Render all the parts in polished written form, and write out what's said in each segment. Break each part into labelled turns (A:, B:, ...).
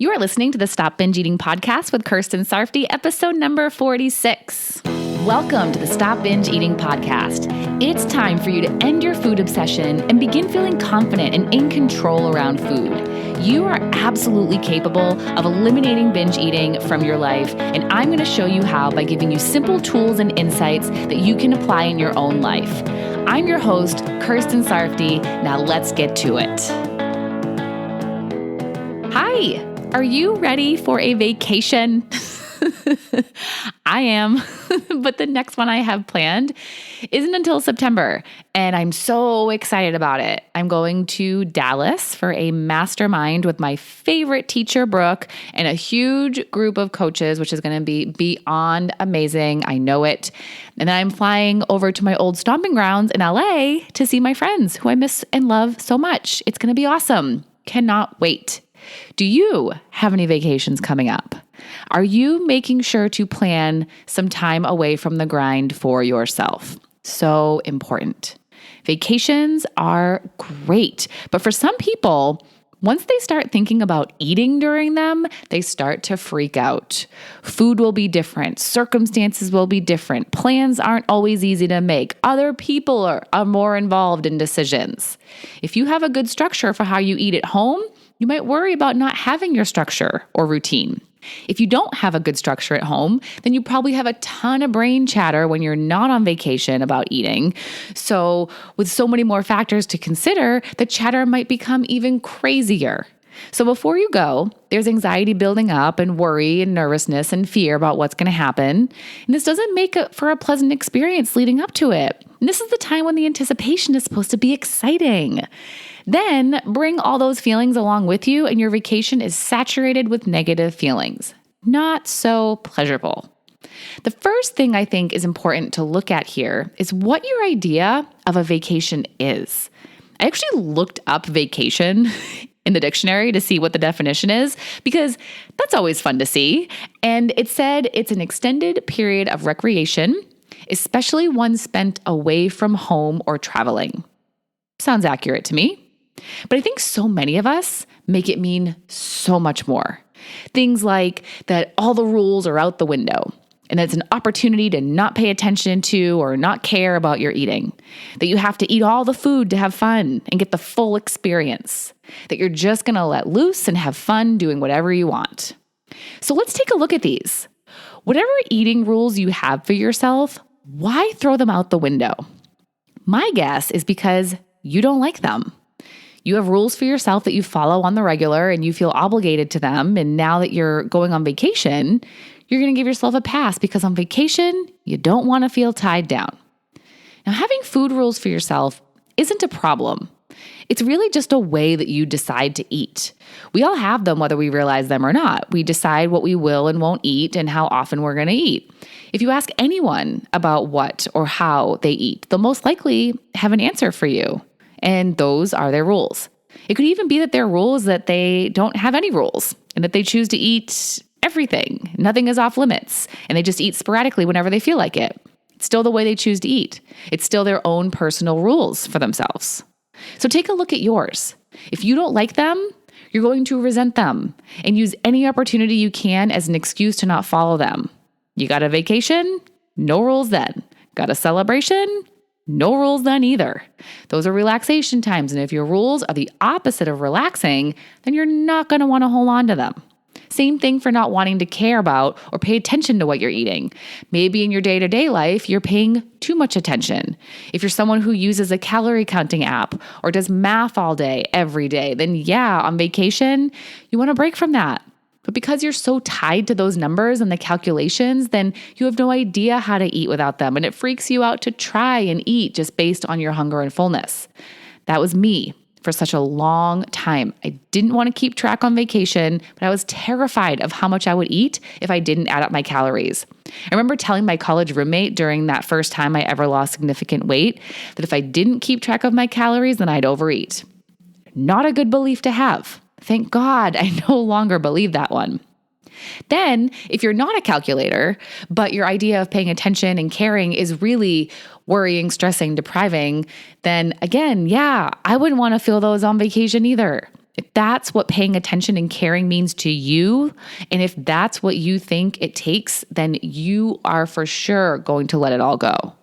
A: You are listening to the Stop Binge Eating podcast with Kirsten Sarfty, episode number 46. Welcome to the Stop Binge Eating podcast. It's time for you to end your food obsession and begin feeling confident and in control around food. You are absolutely capable of eliminating binge eating from your life, and I'm going to show you how by giving you simple tools and insights that you can apply in your own life. I'm your host, Kirsten Sarfty. Now let's get to it. Hi. Are you ready for a vacation? I am, but the next one I have planned isn't until September, and I'm so excited about it. I'm going to Dallas for a mastermind with my favorite teacher, Brooke, and a huge group of coaches, which is going to be beyond amazing. I know it. And then I'm flying over to my old stomping grounds in LA to see my friends who I miss and love so much. It's going to be awesome. Cannot wait. Do you have any vacations coming up? Are you making sure to plan some time away from the grind for yourself? So important. Vacations are great, but for some people, once they start thinking about eating during them, they start to freak out. Food will be different. Circumstances will be different. Plans aren't always easy to make. Other people are more involved in decisions. If you have a good structure for how you eat at home, you might worry about not having your structure or routine. If you don't have a good structure at home, then you probably have a ton of brain chatter when you're not on vacation about eating. So with so many more factors to consider, the chatter might become even crazier. So before you go, there's anxiety building up and worry and nervousness and fear about what's going to happen. And this doesn't make for a pleasant experience leading up to it. And this is the time when the anticipation is supposed to be exciting. Then bring all those feelings along with you, and your vacation is saturated with negative feelings. Not so pleasurable. The first thing I think is important to look at here is what your idea of a vacation is. I actually looked up vacation in the dictionary to see what the definition is, because that's always fun to see. And it said it's an extended period of recreation, especially one spent away from home or traveling. Sounds accurate to me. But I think so many of us make it mean so much more. Things like that all the rules are out the window, and that it's an opportunity to not pay attention to or not care about your eating. That you have to eat all the food to have fun and get the full experience. That you're just going to let loose and have fun doing whatever you want. So let's take a look at these. Whatever eating rules you have for yourself, why throw them out the window? My guess is because you don't like them. You have rules for yourself that you follow on the regular and you feel obligated to them. And now that you're going on vacation, you're going to give yourself a pass because on vacation, you don't want to feel tied down. Now, having food rules for yourself isn't a problem. It's really just a way that you decide to eat. We all have them whether we realize them or not. We decide what we will and won't eat and how often we're going to eat. If you ask anyone about what or how they eat, they'll most likely have an answer for you. And those are their rules. It could even be that their rule is that they don't have any rules and that they choose to eat everything. Nothing is off limits, and they just eat sporadically whenever they feel like it. It's still the way they choose to eat. It's still their own personal rules for themselves. So take a look at yours. If you don't like them, you're going to resent them and use any opportunity you can as an excuse to not follow them. You got a vacation? No rules then. Got a celebration? No rules then either. Those are relaxation times, and if your rules are the opposite of relaxing, then you're not going to want to hold on to them. Same thing for not wanting to care about or pay attention to what you're eating. Maybe in your day-to-day life, you're paying too much attention. If you're someone who uses a calorie counting app or does math all day, every day, then yeah, on vacation, you want to break from that. But because you're so tied to those numbers and the calculations, then you have no idea how to eat without them. And it freaks you out to try and eat just based on your hunger and fullness. That was me for such a long time. I didn't want to keep track on vacation, but I was terrified of how much I would eat if I didn't add up my calories. I remember telling my college roommate during that first time I ever lost significant weight that if I didn't keep track of my calories, then I'd overeat. Not a good belief to have. Thank God I no longer believe that one. Then, if you're not a calculator, but your idea of paying attention and caring is really worrying, stressing, depriving, then again, yeah, I wouldn't want to feel those on vacation either. If that's what paying attention and caring means to you, and if that's what you think it takes, then you are for sure going to let it all go.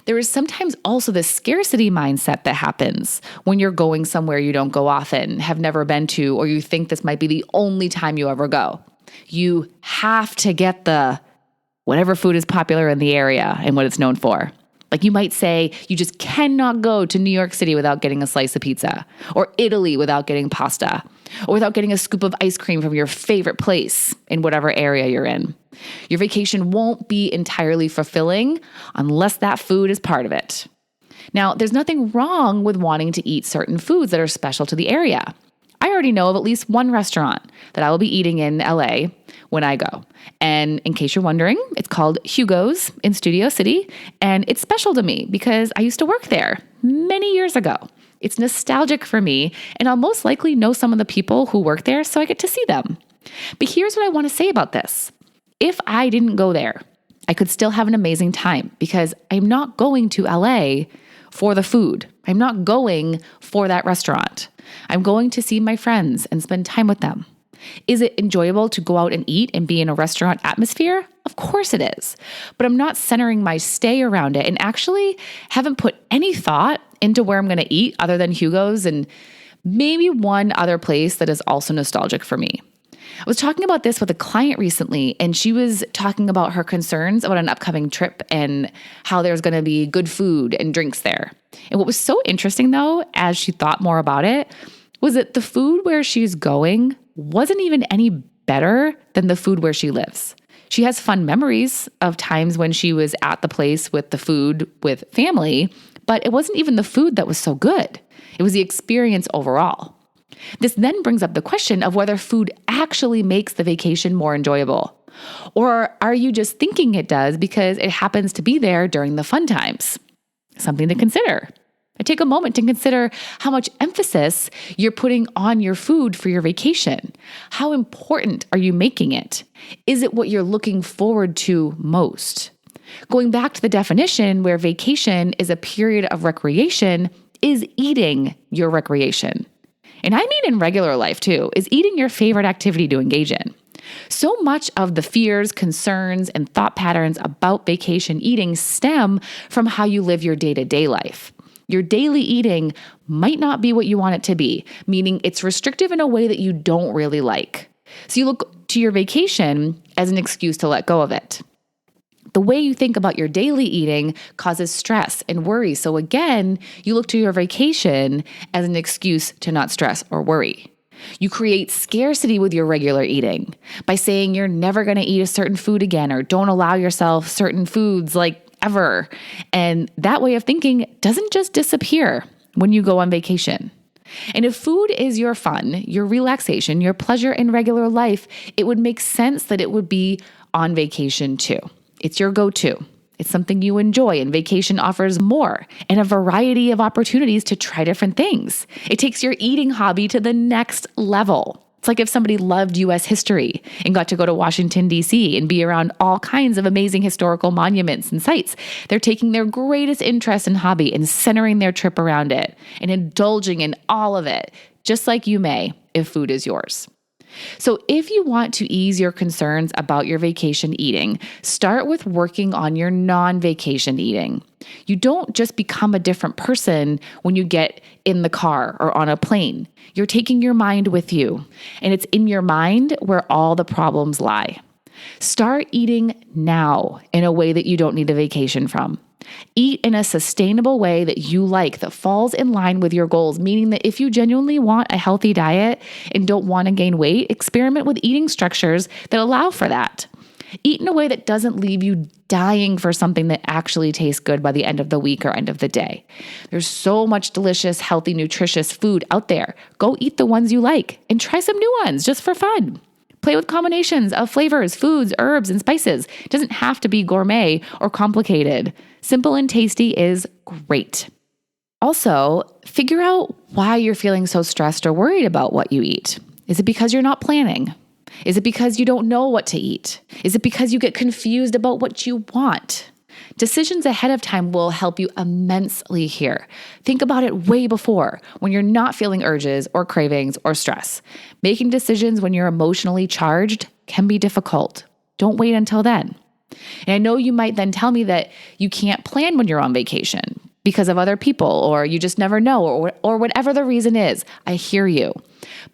A: There is sometimes also this scarcity mindset that happens when you're going somewhere you don't go often, have never been to, or you think this might be the only time you ever go. You have to get the whatever food is popular in the area and what it's known for. Like you might say, you just cannot go to New York City without getting a slice of pizza, or Italy without getting pasta, or without getting a scoop of ice cream from your favorite place in whatever area you're in. Your vacation won't be entirely fulfilling unless that food is part of it. Now, there's nothing wrong with wanting to eat certain foods that are special to the area. I already know of at least one restaurant that I will be eating in LA when I go. And in case you're wondering, it's called Hugo's in Studio City. And it's special to me because I used to work there many years ago. It's nostalgic for me, and I'll most likely know some of the people who work there, so I get to see them. But here's what I want to say about this. If I didn't go there, I could still have an amazing time because I'm not going to LA for the food. I'm not going for that restaurant. I'm going to see my friends and spend time with them. Is it enjoyable to go out and eat and be in a restaurant atmosphere? Of course it is. But I'm not centering my stay around it and actually haven't put any thought into where I'm going to eat other than Hugo's and maybe one other place that is also nostalgic for me. I was talking about this with a client recently, and she was talking about her concerns about an upcoming trip and how there's going to be good food and drinks there. And what was so interesting, though, as she thought more about it, was that the food where she's going wasn't even any better than the food where she lives. She has fun memories of times when she was at the place with the food with family, but it wasn't even the food that was so good. It was the experience overall. This then brings up the question of whether food actually makes the vacation more enjoyable. Or are you just thinking it does because it happens to be there during the fun times? Something to consider. I take a moment to consider how much emphasis you're putting on your food for your vacation. How important are you making it? Is it what you're looking forward to most? Going back to the definition where vacation is a period of recreation, is eating your recreation? And I mean in regular life too, is eating your favorite activity to engage in. So much of the fears, concerns, and thought patterns about vacation eating stem from how you live your day-to-day life. Your daily eating might not be what you want it to be, meaning it's restrictive in a way that you don't really like. So you look to your vacation as an excuse to let go of it. The way you think about your daily eating causes stress and worry. So again, you look to your vacation as an excuse to not stress or worry. You create scarcity with your regular eating by saying you're never going to eat a certain food again or don't allow yourself certain foods like ever. And that way of thinking doesn't just disappear when you go on vacation. And if food is your fun, your relaxation, your pleasure in regular life, it would make sense that it would be on vacation too. It's your go-to. It's something you enjoy, and vacation offers more and a variety of opportunities to try different things. It takes your eating hobby to the next level. It's like if somebody loved U.S. history and got to go to Washington, D.C. and be around all kinds of amazing historical monuments and sites. They're taking their greatest interest and hobby and centering their trip around it and indulging in all of it, just like you may if food is yours. So if you want to ease your concerns about your vacation eating, start with working on your non-vacation eating. You don't just become a different person when you get in the car or on a plane. You're taking your mind with you, and it's in your mind where all the problems lie. Start eating now in a way that you don't need a vacation from. Eat in a sustainable way that you like, that falls in line with your goals, meaning that if you genuinely want a healthy diet and don't want to gain weight, experiment with eating structures that allow for that. Eat in a way that doesn't leave you dying for something that actually tastes good by the end of the week or end of the day. There's so much delicious, healthy, nutritious food out there. Go eat the ones you like and try some new ones just for fun. Play with combinations of flavors, foods, herbs, and spices. It doesn't have to be gourmet or complicated. Simple and tasty is great. Also, figure out why you're feeling so stressed or worried about what you eat. Is it because you're not planning? Is it because you don't know what to eat? Is it because you get confused about what you want? Decisions ahead of time will help you immensely here. Think about it way before, when you're not feeling urges or cravings or stress. Making decisions when you're emotionally charged can be difficult. Don't wait until then. And I know you might then tell me that you can't plan when you're on vacation because of other people, or you just never know, or whatever the reason is. I hear you.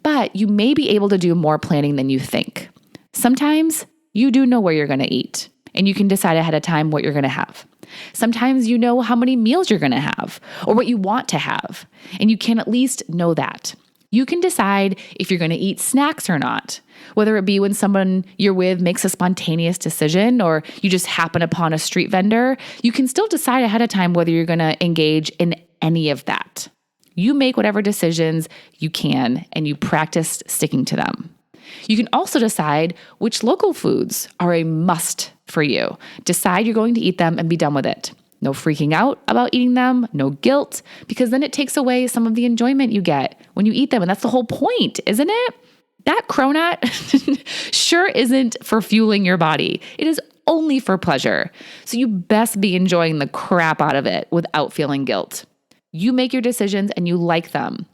A: But you may be able to do more planning than you think. Sometimes you do know where you're going to eat, and you can decide ahead of time what you're going to have. Sometimes you know how many meals you're going to have or what you want to have, and you can at least know that. You can decide if you're going to eat snacks or not, whether it be when someone you're with makes a spontaneous decision or you just happen upon a street vendor. You can still decide ahead of time whether you're going to engage in any of that. You make whatever decisions you can, and you practice sticking to them. You can also decide which local foods are a must for you. Decide you're going to eat them and be done with it. No freaking out about eating them, no guilt, because then it takes away some of the enjoyment you get when you eat them. And that's the whole point, isn't it? That cronut sure isn't for fueling your body. It is only for pleasure. So you best be enjoying the crap out of it without feeling guilt. You make your decisions and you like them.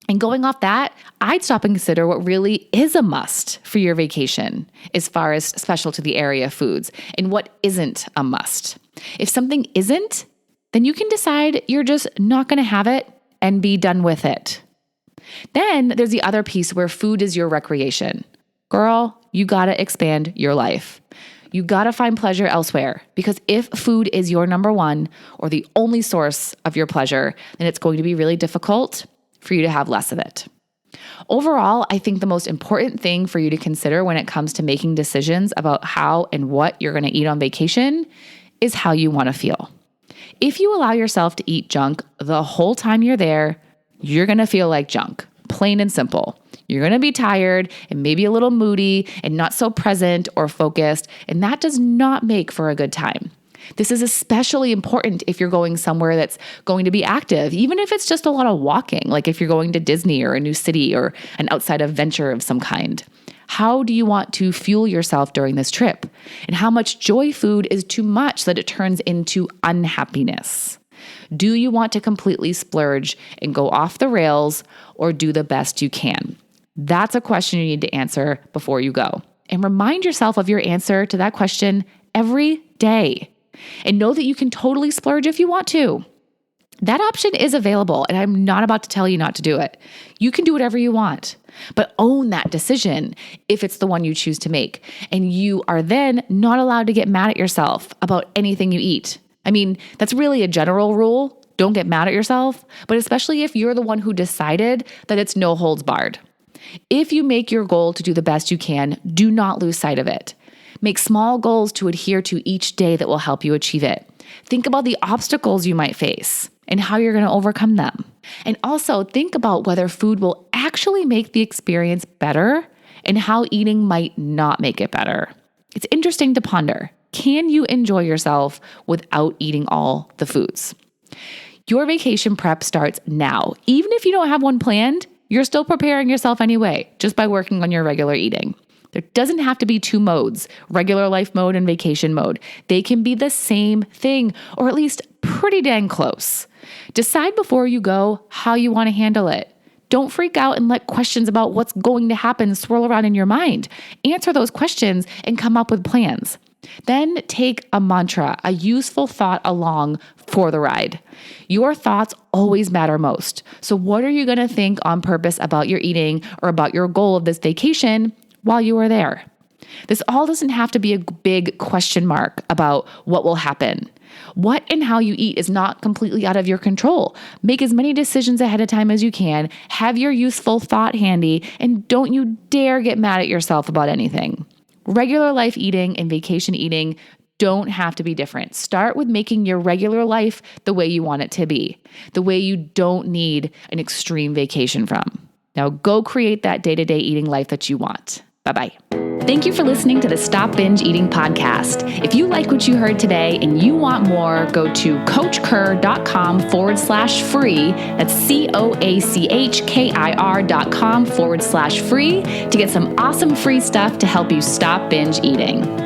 A: And going off that, I'd stop and consider what really is a must for your vacation as far as special to the area foods and what isn't a must. If something isn't, then you can decide you're just not going to have it and be done with it. Then there's the other piece where food is your recreation. Girl, you got to expand your life. You got to find pleasure elsewhere, because if food is your number one or the only source of your pleasure, then it's going to be really difficult for you to have less of it. Overall, I think the most important thing for you to consider when it comes to making decisions about how and what you're going to eat on vacation is how you want to feel. If you allow yourself to eat junk the whole time you're there, you're going to feel like junk, plain and simple. You're going to be tired and maybe a little moody and not so present or focused, and that does not make for a good time. This is especially important if you're going somewhere that's going to be active, even if it's just a lot of walking, like if you're going to Disney or a new city or an outside adventure of some kind. How do you want to fuel yourself during this trip? And how much joy food is too much that it turns into unhappiness? Do you want to completely splurge and go off the rails, or do the best you can? That's a question you need to answer before you go. And remind yourself of your answer to that question every day. And know that you can totally splurge if you want to. That option is available, and I'm not about to tell you not to do it. You can do whatever you want, but own that decision if it's the one you choose to make. And you are then not allowed to get mad at yourself about anything you eat. I mean, that's really a general rule. Don't get mad at yourself, but especially if you're the one who decided that it's no holds barred. If you make your goal to do the best you can, do not lose sight of it. Make small goals to adhere to each day that will help you achieve it. Think about the obstacles you might face and how you're going to overcome them. And also think about whether food will actually make the experience better and how eating might not make it better. It's interesting to ponder. Can you enjoy yourself without eating all the foods? Your vacation prep starts now. Even if you don't have one planned, you're still preparing yourself anyway, just by working on your regular eating. There doesn't have to be two modes, regular life mode and vacation mode. They can be the same thing, or at least pretty dang close. Decide before you go how you want to handle it. Don't freak out and let questions about what's going to happen swirl around in your mind. Answer those questions and come up with plans. Then take a mantra, a useful thought along for the ride. Your thoughts always matter most. So what are you going to think on purpose about your eating or about your goal of this vacation while you are there? This all doesn't have to be a big question mark about what will happen. What and how you eat is not completely out of your control. Make as many decisions ahead of time as you can. Have your useful thought handy, and don't you dare get mad at yourself about anything. Regular life eating and vacation eating don't have to be different. Start with making your regular life the way you want it to be, the way you don't need an extreme vacation from. Now go create that day-to-day eating life that you want. Bye-bye. Thank you for listening to the Stop Binge Eating podcast. If you like what you heard today and you want more, go to coachkir.com/free. That's COACHKIR.com/free to get some awesome free stuff to help you stop binge eating.